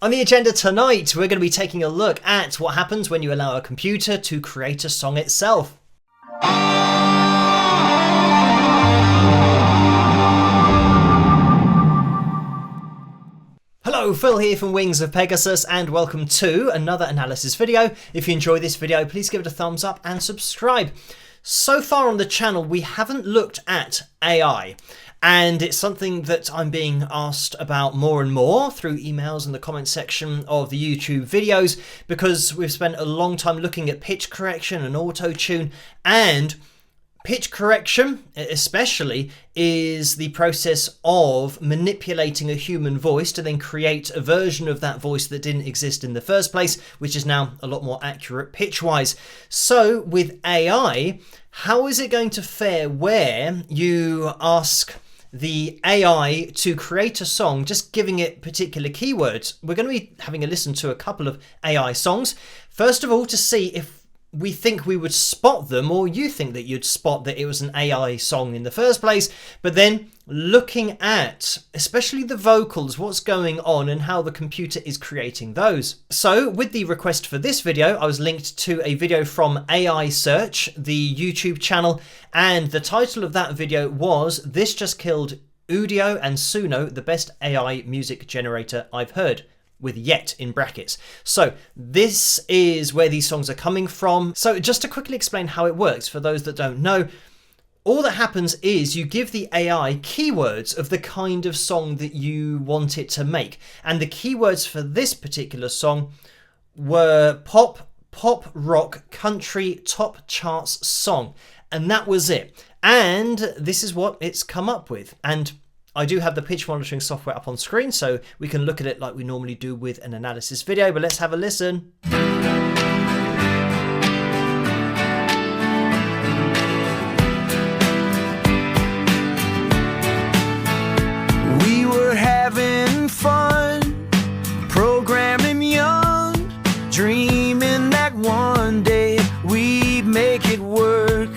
On the agenda tonight, we're going to be taking a look at what happens when you allow a computer to create a song itself. Hello, Phil here from Wings of Pegasus, and welcome to another analysis video. If you enjoy this video, please give it a thumbs up and subscribe. So far on the channel, we haven't looked at AI. And it's something that I'm being asked about more and more through emails in the comment section of the YouTube videos, because we've spent a long time looking at pitch correction and auto-tune. And pitch correction, especially, is the process of manipulating a human voice to then create a version of that voice that didn't exist in the first place, which is now a lot more accurate pitch-wise. So with AI, how is it going to fare where you ask the AI to create a song, just giving it particular keywords? We're going to be having a listen to a couple of AI songs. First of all, to see if we think we would spot them, or you think that you'd spot that it was an AI song in the first place, but then looking at especially the vocals, what's going on and how the computer is creating those. So with the request for this video, I was linked to a video from AI Search, the YouTube channel, and the title of that video was "This Just Killed Udio and Suno, the best AI music generator I've heard," with "yet" in brackets. So this is where these songs are coming from. So just to quickly explain how it works for those that don't know, all that happens is you give the AI keywords of the kind of song that you want it to make. And the keywords for this particular song were pop, rock, country, top charts song. And that was it. And this is what it's come up with. And I do have the pitch monitoring software up on screen, so we can look at it like we normally do with an analysis video, but let's have a listen. We were having fun, programming young, dreaming that one day we'd make it work.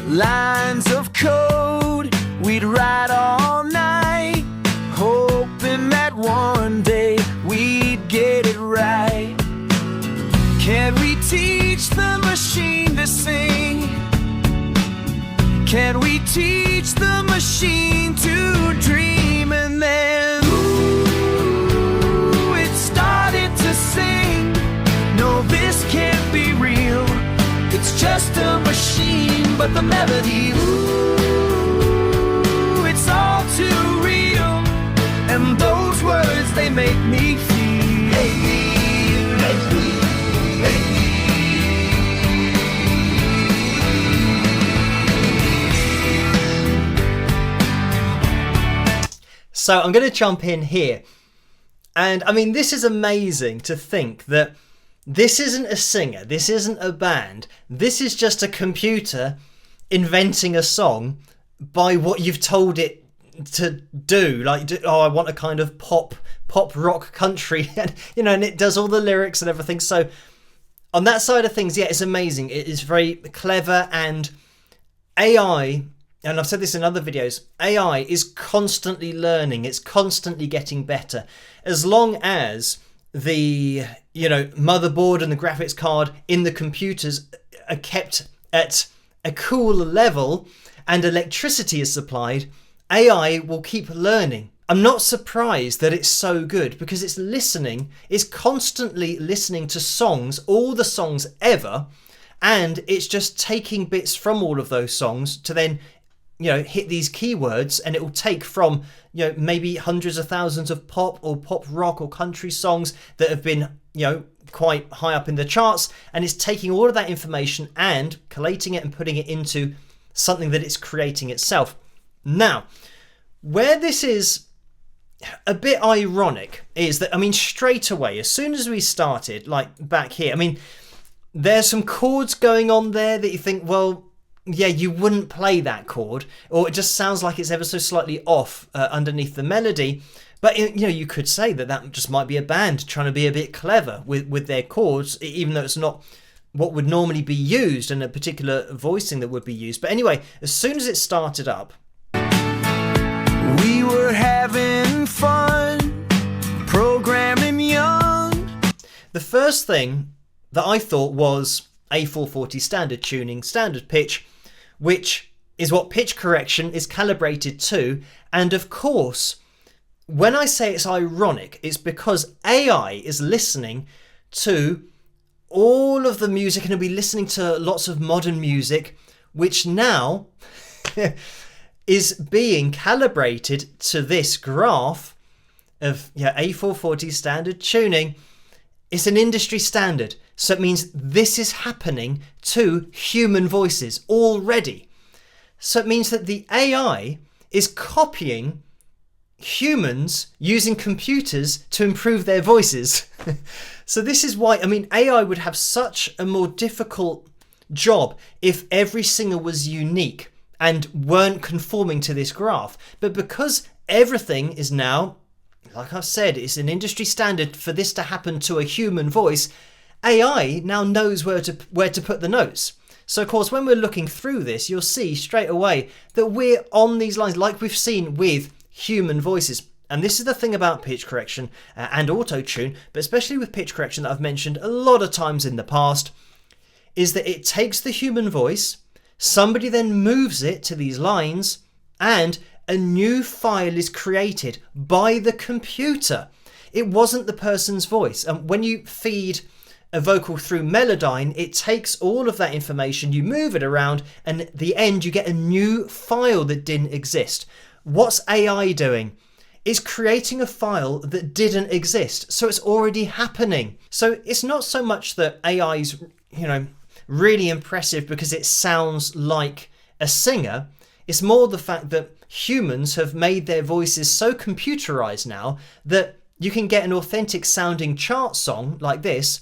Lines of code we'd write all night, hoping that one day we'd get it right. Can we teach the machine to sing? Can we teach the machine to dream? And then, ooh, it started to sing. No, this can't be real. It's just a machine, but the melody, ooh, it's all too real. And those words, they make me feel. So I'm going to jump in here. And I mean, this is amazing to think that this isn't a singer, this isn't a band, this is just a computer inventing a song by what you've told it to do. Like, oh, I want a kind of pop rock country, and and it does all the lyrics and everything. So on that side of things, yeah, it's amazing. It is very clever, and AI, and I've said this in other videos, AI is constantly learning, it's constantly getting better. As long as the motherboard and the graphics card in the computers are kept at a cool level and electricity is supplied, AI will keep learning. I'm not surprised that it's so good, because it's constantly listening to songs, all the songs ever, and it's just taking bits from all of those songs to then hit these keywords, and it will take from maybe hundreds of thousands of pop or pop rock or country songs that have been quite high up in the charts, and it's taking all of that information and collating it and putting it into something that it's creating itself. Now, where this is a bit ironic is that, I mean, straight away, as soon as we started, like back here, I mean, there's some chords going on there that you think, well, yeah, you wouldn't play that chord, or it just sounds like it's ever so slightly off underneath the melody. But you could say that just might be a band trying to be a bit clever with their chords, even though it's not what would normally be used and a particular voicing that would be used. But anyway, as soon as it started up, we were having fun, programming young. the first thing that I thought was A440 standard tuning, standard pitch, which is what pitch correction is calibrated to. And of course, when I say it's ironic, it's because AI is listening to all of the music and it'll be listening to lots of modern music, which now is being calibrated to this graph of A440 standard tuning. It's an industry standard, so it means this is happening to human voices already. So it means that the AI is copying humans using computers to improve their voices. So this is why, I mean, AI would have such a more difficult job if every singer was unique and weren't conforming to this graph. But because everything is now, like I've said, it's an industry standard for this to happen to a human voice, AI now knows where to put the notes. So of course, when we're looking through this, you'll see straight away that we're on these lines like we've seen with human voices. And this is the thing about pitch correction and auto-tune, but especially with pitch correction that I've mentioned a lot of times in the past, is that it takes the human voice, somebody then moves it to these lines, and a new file is created by the computer. It wasn't the person's voice. And when you feed a vocal through Melodyne, it takes all of that information, you move it around, and at the end you get a new file that didn't exist. What's AI doing? It's creating a file that didn't exist, so it's already happening. So it's not so much that AI's, really impressive because it sounds like a singer. It's more the fact that humans have made their voices so computerized now that you can get an authentic sounding chart song like this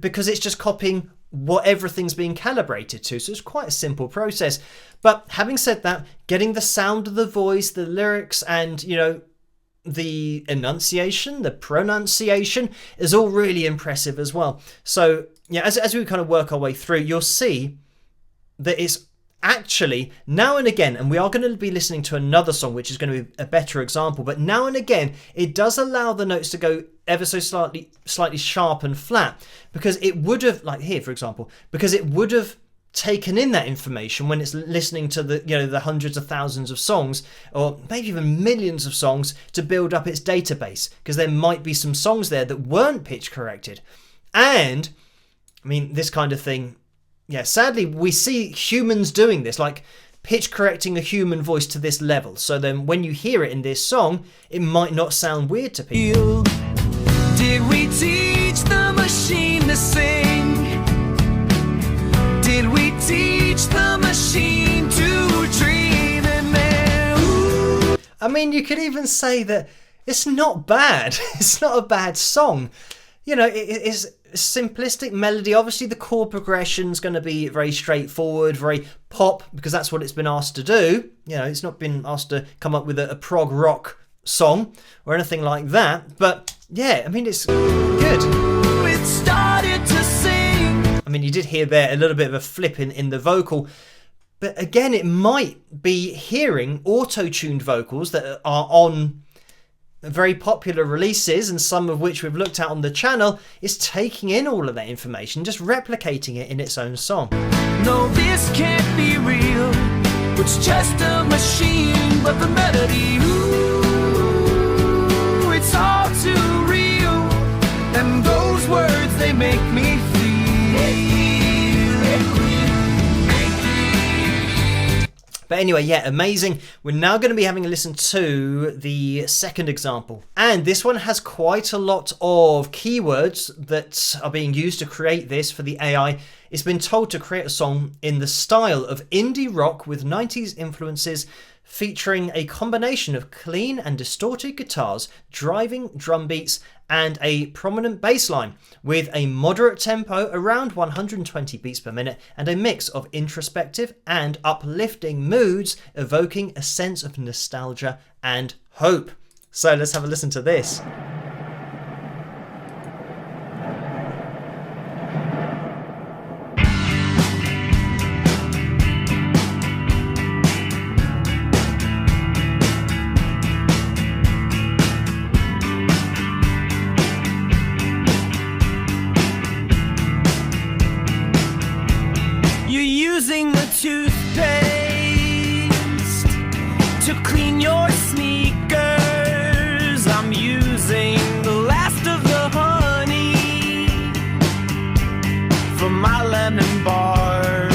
because it's just copying what everything's being calibrated to. So it's quite a simple process. But having said that, getting the sound of the voice, the lyrics, and the enunciation, the pronunciation is all really impressive as well. So as we kind of work our way through, you'll see that it's actually now and again, and we are going to be listening to another song which is going to be a better example, but now and again it does allow the notes to go ever so slightly sharp and flat, because it would have, like here for example, because it would have taken in that information when it's listening to the hundreds of thousands of songs, or maybe even millions of songs, to build up its database, because there might be some songs there that weren't pitch corrected. And I mean, this kind of thing, sadly we see humans doing this, like pitch correcting a human voice to this level, so then when you hear it in this song it might not sound weird to people. Did we teach the machine to sing? Did we teach the machine to dream? And then, ooh. I mean, you could even say that it's not bad. It's not a bad song. It's a simplistic melody. Obviously, the chord progression is going to be very straightforward, very pop, because that's what it's been asked to do. It's not been asked to come up with a prog rock song or anything like that. But yeah, I mean, it's good. It started to sing. I mean, you did hear there a little bit of a flip in the vocal. But again, it might be hearing auto-tuned vocals that are on very popular releases, and some of which we've looked at on the channel, is taking in all of that information, just replicating it in its own song. No, this can't be real. It's just a machine, but the melody, ooh, it's all too real. And those words, they make me feel. But anyway, amazing. We're now going to be having a listen to the second example. And this one has quite a lot of keywords that are being used to create this for the AI. It's been told to create a song in the style of indie rock with 90s influences, featuring a combination of clean and distorted guitars, driving drum beats, and a prominent bass line, with a moderate tempo around 120 beats per minute, and a mix of introspective and uplifting moods, evoking a sense of nostalgia and hope. So let's have a listen to this. using a toothpaste to clean your sneakers. I'm using the last of the honey from my lemon bars.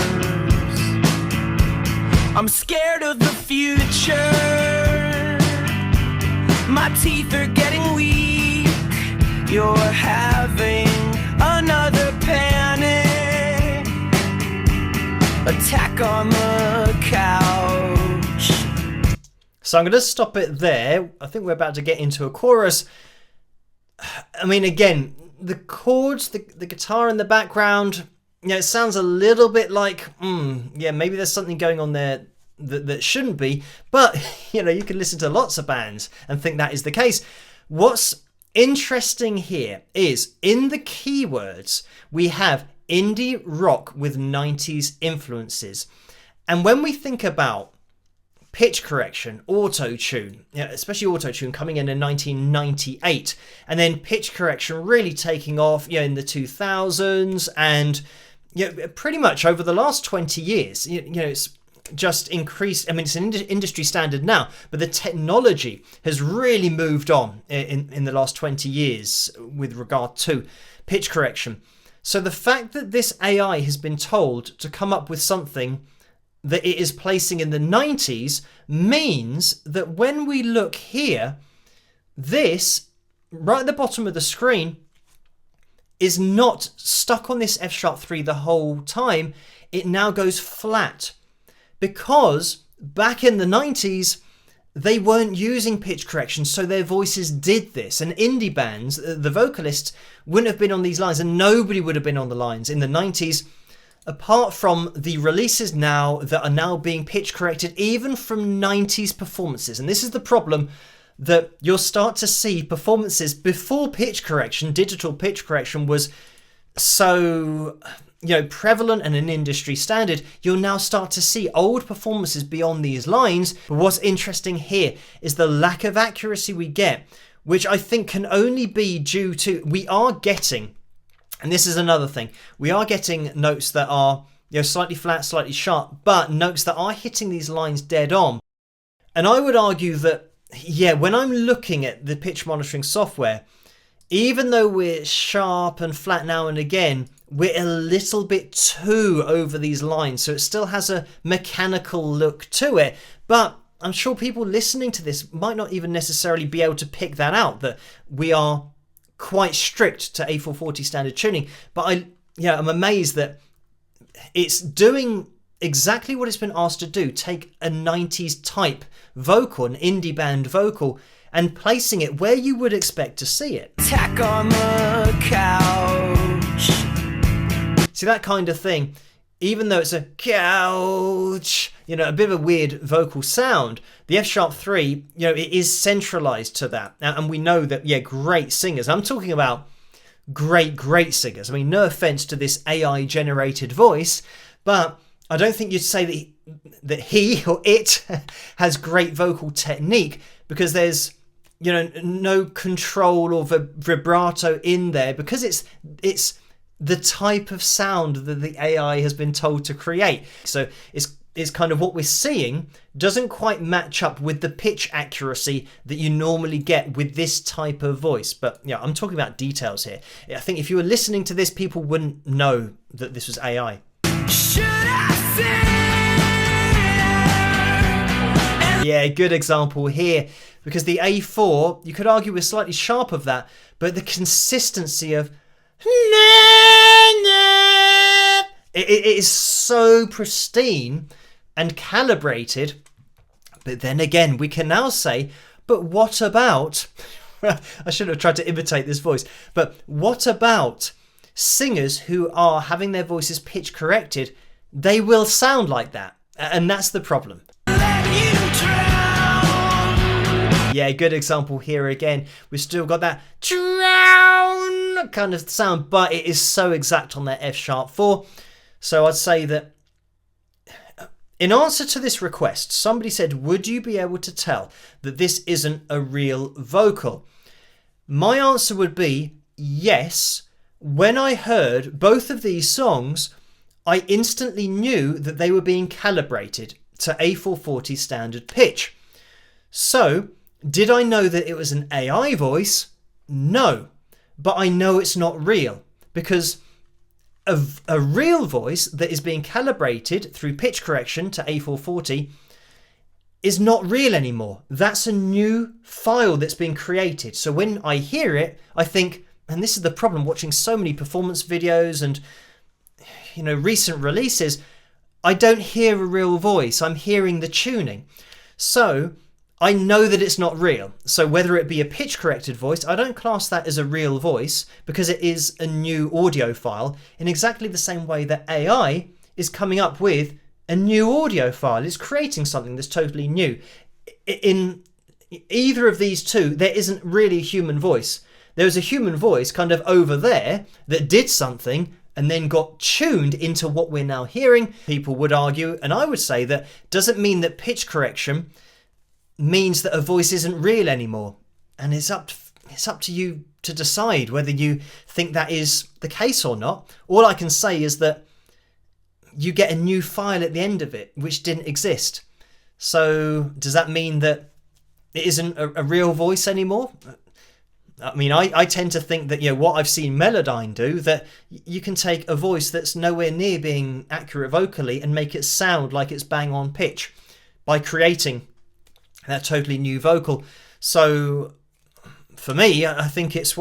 I'm scared of the future. My teeth are getting weak. You're having another panic attack on the couch. So I'm going to stop it there. I think we're about to get into a chorus. I mean, again, the chords, the guitar in the background, it sounds a little bit like, yeah, maybe there's something going on there that shouldn't be. But, you can listen to lots of bands and think that is the case. What's interesting here is in the keywords, we have indie rock with 90s influences. And when we think about pitch correction, auto-tune, especially auto-tune coming in 1998, and then pitch correction really taking off in the 2000s, and pretty much over the last 20 years, it's just increased. I mean, it's an industry standard now, but the technology has really moved on in the last 20 years with regard to pitch correction. So the fact that this AI has been told to come up with something that it is placing in the 90s means that when we look here, this right at the bottom of the screen is not stuck on this F# 3 the whole time. It now goes flat because back in the 90s, they weren't using pitch correction, so their voices did this. And indie bands, the vocalists, wouldn't have been on these lines, and nobody would have been on the lines in the 90s, apart from the releases now that are now being pitch corrected, even from 90s performances. And this is the problem, that you'll start to see performances before pitch correction, digital pitch correction was so prevalent and an industry standard. You'll now start to see old performances beyond these lines. But what's interesting here is the lack of accuracy we get, which I think can only be due to, we are getting, and this is another thing, we are getting notes that are slightly flat, slightly sharp, but notes that are hitting these lines dead on. And I would argue that, when I'm looking at the pitch monitoring software, even though we're sharp and flat now and again, we're a little bit too over these lines. So it still has a mechanical look to it. But I'm sure people listening to this might not even necessarily be able to pick that out, that we are quite strict to A440 standard tuning. But I'm amazed that it's doing exactly what it's been asked to do. Take a 90s type vocal, an indie band vocal, and placing it where you would expect to see it. Attack on the couch. See, that kind of thing, even though it's a couch, a bit of a weird vocal sound, the F# 3, it is centralized to that. And we know that, great singers, I'm talking about great singers. I mean, no offense to this AI generated voice, but I don't think you'd say that he or it has great vocal technique, because there's no control or vibrato in there, because it's the type of sound that the AI has been told to create. So it's kind of what we're seeing doesn't quite match up with the pitch accuracy that you normally get with this type of voice. But I'm talking about details here. I think if you were listening to this, people wouldn't know that this was AI. Should I say? Yeah, good example here, because the A4, you could argue we're slightly sharp of that, but the consistency of it is so pristine and calibrated. But then again, we can now say, but what about, I should have tried to imitate this voice, but what about singers who are having their voices pitch corrected? They will sound like that, and that's the problem. Yeah, good example here again. We've still got that drown kind of sound, but it is so exact on that F# 4. So I'd say that in answer to this request, somebody said, would you be able to tell that this isn't a real vocal? My answer would be yes. When I heard both of these songs, I instantly knew that they were being calibrated to A440 standard pitch. So, did I know that it was an AI voice? No, but I know it's not real, because a real voice that is being calibrated through pitch correction to A440 is not real anymore. That's a new file that's been created. So when I hear it, I think, and this is the problem watching so many performance videos and recent releases, I don't hear a real voice. I'm hearing the tuning. So I know that it's not real. So whether it be a pitch corrected voice, I don't class that as a real voice because it is a new audio file, in exactly the same way that AI is coming up with a new audio file. It's creating something that's totally new. In either of these two, there isn't really a human voice. There's a human voice kind of over there that did something and then got tuned into what we're now hearing. People would argue, and I would say, that doesn't mean that pitch correction means that a voice isn't real anymore. And it's up to you to decide whether you think that is the case or not. All I can say is that you get a new file at the end of it which didn't exist. So does that mean that it isn't a real voice anymore? I mean, I tend to think that, what I've seen Melodyne do, that you can take a voice that's nowhere near being accurate vocally and make it sound like it's bang on pitch by creating that totally new vocal. So for me, I think it's,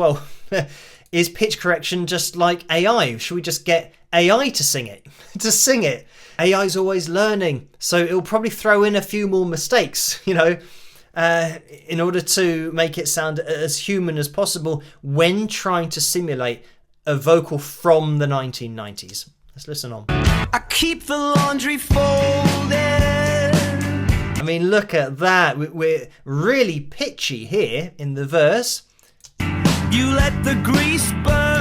is pitch correction just like AI? Should we just get AI to sing it? AI's always learning, so it'll probably throw in a few more mistakes, in order to make it sound as human as possible when trying to simulate a vocal from the 1990s. Let's listen on. I keep the laundry folded. I mean, look at that. We're really pitchy here in the verse. You let the grease burn.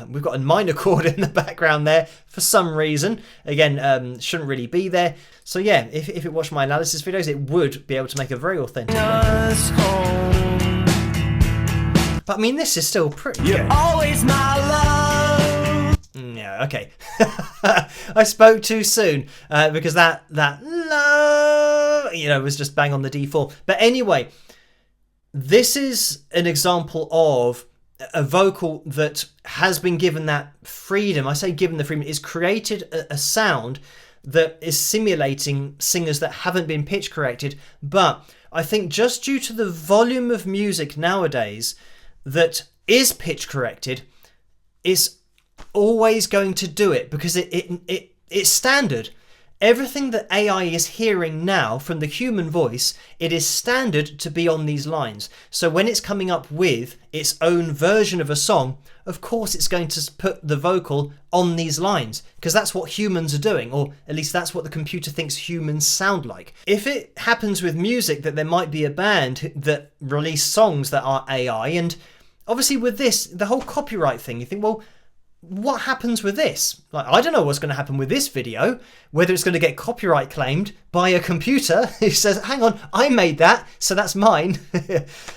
We've got a minor chord in the background there for some reason. Again, shouldn't really be there. So yeah, if it watched my analysis videos, it would be able to make a very authentic one. But I mean, this is still pretty good. You're always my love. Yeah, okay. I spoke too soon because that love, was just bang on the D4. But anyway, this is an example of a vocal that has been given that freedom. I say given the freedom, is created a sound that is simulating singers that haven't been pitch corrected. But I think just due to the volume of music nowadays that is pitch corrected, is always going to do it because it's standard. Everything that AI is hearing now from the human voice, it is standard to be on these lines. So when it's coming up with its own version of a song, of course it's going to put the vocal on these lines because that's what humans are doing, or at least that's what the computer thinks humans sound like. If it happens with music that there might be a band that release songs that are AI, and obviously with this, the whole copyright thing, you think, well, what happens with this? Like, I don't know what's going to happen with this video, whether it's going to get copyright claimed by a computer who says, hang on, I made that, so that's mine.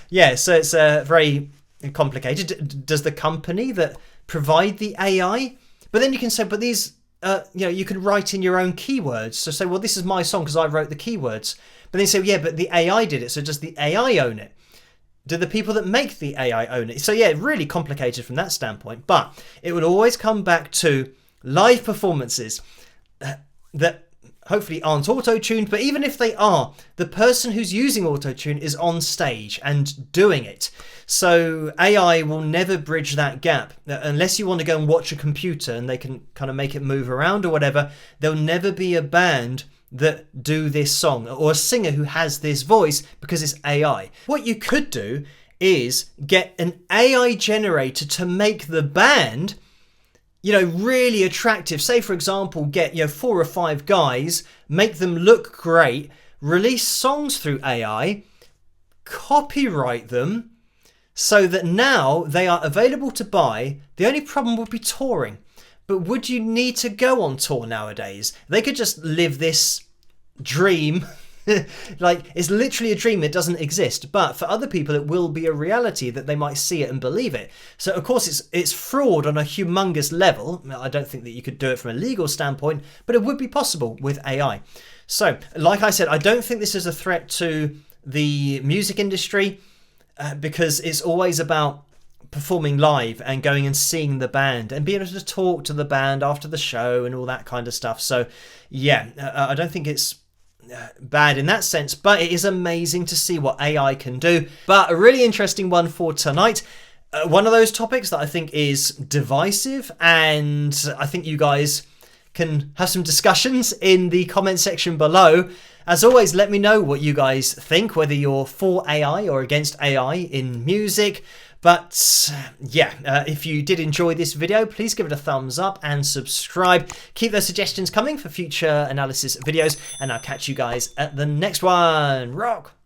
Yeah, so it's very complicated. Does the company that provide the AI? But then you can say, but these, you can write in your own keywords. So say, well, this is my song because I wrote the keywords. But then you say, yeah, but the AI did it, so does the AI own it? Do the people that make the AI own it? So yeah, really complicated from that standpoint, but it would always come back to live performances that hopefully aren't auto-tuned, but even if they are, the person who's using auto-tune is on stage and doing it. So AI will never bridge that gap. Unless you want to go and watch a computer and they can kind of make it move around or whatever, there'll never be a band that do this song or a singer who has this voice because it's AI. What you could do is get an AI generator to make the band, really attractive. Say, for example, get 4 or 5 guys, make them look great, release songs through AI, copyright them so that now they are available to buy. The only problem would be touring. But would you need to go on tour nowadays? They could just live this dream Like, it's literally a dream. It doesn't exist. But for other people, it will be a reality that they might see it and believe it. So, of course, it's fraud on a humongous level. I don't think that you could do it from a legal standpoint, but it would be possible with AI. So, like I said, I don't think this is a threat to the music industry because it's always about performing live and going and seeing the band and being able to talk to the band after the show and all that kind of stuff. So yeah, I don't think it's bad in that sense, but it is amazing to see what AI can do. But a really interesting one for tonight. One of those topics that I think is divisive, and I think you guys can have some discussions in the comment section below. As always, let me know what you guys think, whether you're for AI or against AI in music. But yeah, if you did enjoy this video, please give it a thumbs up and subscribe. Keep those suggestions coming for future analysis videos, and I'll catch you guys at the next one. Rock!